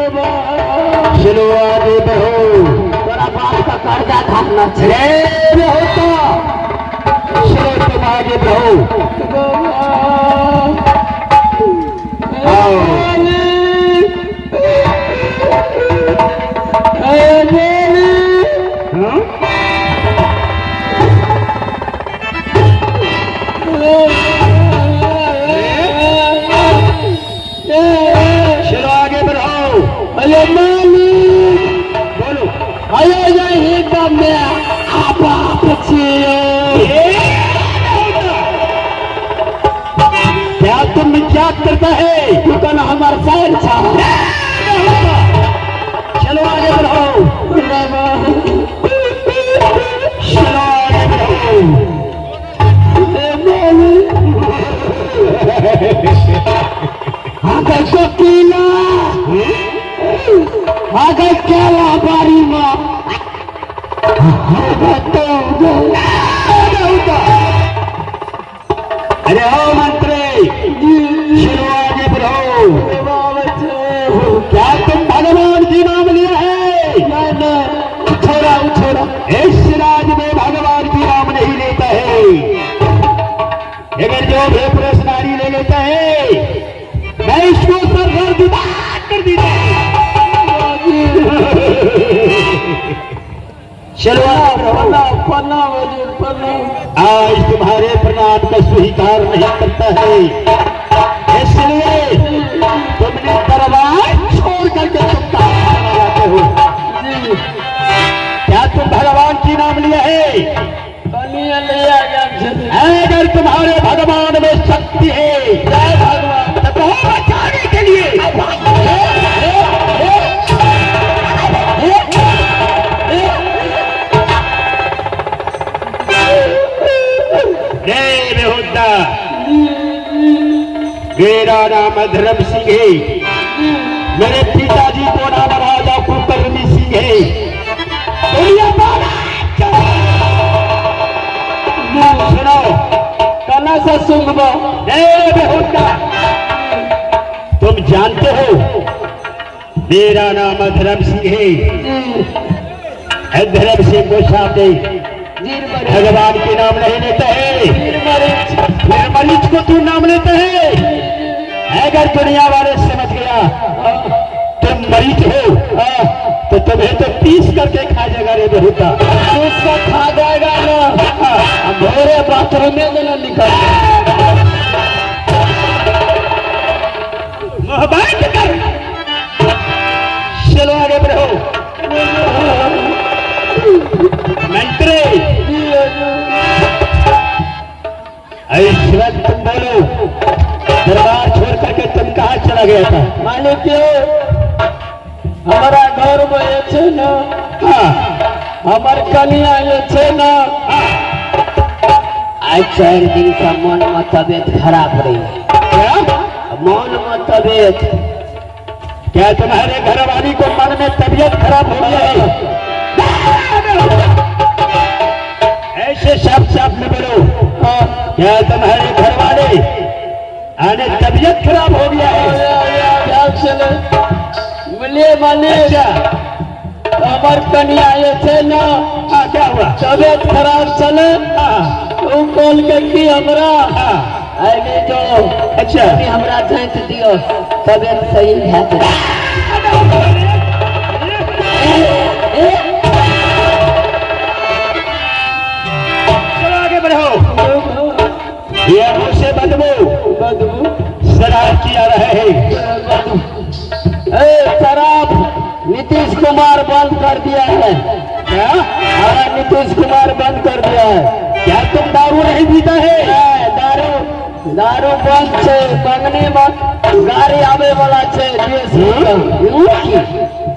चलो आगे बढ़ो। तोरा बाप का कर्जा थाकना अरे होता चलो तुम आगे बढ़ो। आओ चलो आगे बढ़ो। अरे मालिक बोलो। अरे यही तो मैं आप क्या तुम क्या करता है? दुकान हमारे शहर छा चलो आगे बढ़ो। चलो आगे बढ़ो। आगे शकीला आगे क्या बारी में अरे आओ मंत्री चलो आगे बढ़ो। क्या तुम भगवान की नाम लिया है? छोड़ा छोड़ा इस राज में भगवान की नाम नहीं लेता है। अगर जो भी प्रश्नारी ले लेता है मैं इसको सर कर दी। चलो आज तुम्हारे प्रणाम का स्वीकार नहीं करता है, इसलिए तुमने दरबार छोड़ करके चुपता जाते हो। क्या तुम भगवान की नाम लिया है? अगर तुम्हारे भगवान में शक्ति है जय भगवान तो बचाने के लिए बेहुदा मेरा नाम धर्म सिंह है। मेरे पिताजी को नाम राजा कुकर्मी सिंह है। सुनो कला से सुनबो बेहुदा तुम जानते हो मेरा नाम धर्म सिंह है। धर्म सिंह को सामने भगवान के नाम नहीं लेते हैं, फिर मरीज को तू नाम लेते हैं। अगर दुनिया वाले समझ गया तुम मरीज हो तो तुम्हें तो पीस करके खा जाएगा रे बेहुदा। उसका खा जाएगा ना मेरे बाथरूम में ना निकल मोहब्बत कर। चलो आगे बढ़ो। मंत्री ऐश्वर्य तुम बोलो दरबार छोड़ करके तुम कहाँ चला गया था? मालिक हमारा घर में ये छे ना हमार कनिया ये छे ना आज 4 दिन का मन में तबियत खराब रही। क्या मन में तबियत क्या तुम्हारे घरवाली को मन में तबियत खराब हो गया है? ऐसे साफ साफ में बोलो। क्या तुम्हारे घर वाले आने तबियत खराब हो गया है? मिलिए मालिक हमार कनिया ये थे ना क्या हुआ? तबियत खराब चले तू कॉल करके हमरा आने जो अच्छा हमरा जांच दियो तबियत सही है। चलो आगे बढ़ो। ये मुंह से बदबू शराब किया रहे हैं। शराब नीतीश कुमार बंद कर दिया है। क्या नीतीश कुमार बंद कर दिया है। क्या तुम दारू नहीं पीता है? दारू बंद छे मंगनी में गाड़ी आवे वाला छे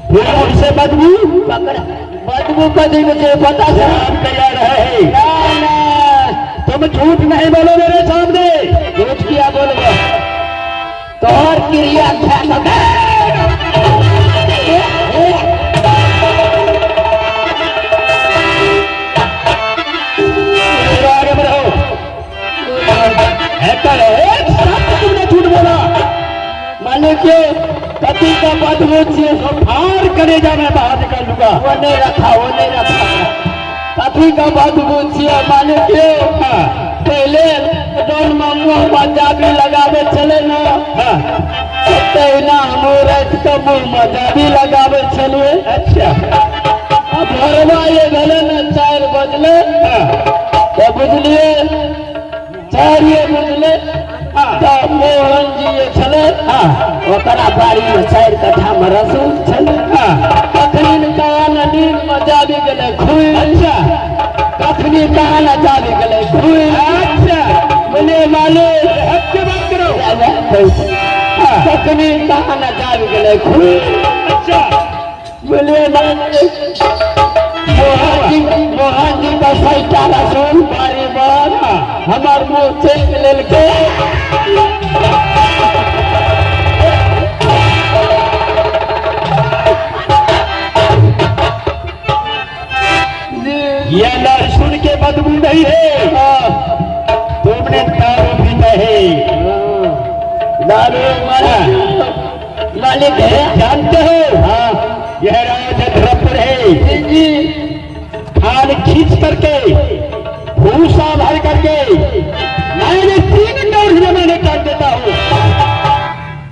फिर मुझसे बदबू बदबू कदी मुझे पता शराब तैयार है। तुम झूठ नहीं बोलो मेरे सामने। झूठ किया बोलबो तोहर क्रिया आगे बढ़ो। तुमने झूठ बोला। मालिक पति का का बदबू छिए तो फाड़ करेजा में बाहर निकाल दूंगा। वो नहीं रखा कथी का बदबू छिए मालिक क्यों हाँ पहले डोन मुंह पंजाबी लगावे चले ना हाँ तहिना हम रात के मुंह पंजाबी लगावे चलिए। अच्छा अब भरवा ये भले न 4 बजले हाँ तो बुझलिए 4 ये बुझले हाँ तो मोहन जी ये चले हाँ ओकरा बाड़ी में 4 कट्ठा में रसूल चले हाँ कखनी कहा न नींद में जाबी गले खुई अच्छा कखनी कहा न जाबी गले खुई अच्छा बोले मालिक हक के बात करो। हाँ कखनी कहा न जाबी गले खुई अच्छा बोले मालिक मोहन जी का 6टा रसूल बारी बार हमार मुँह चेक लेल के ये लहसुन के बदबू नहीं है, तुमने दारू पीता है। दारू मालिक है जानते हो हाँ यह राजा धरपुर है। जी खाल खींच करके भूसा भर करके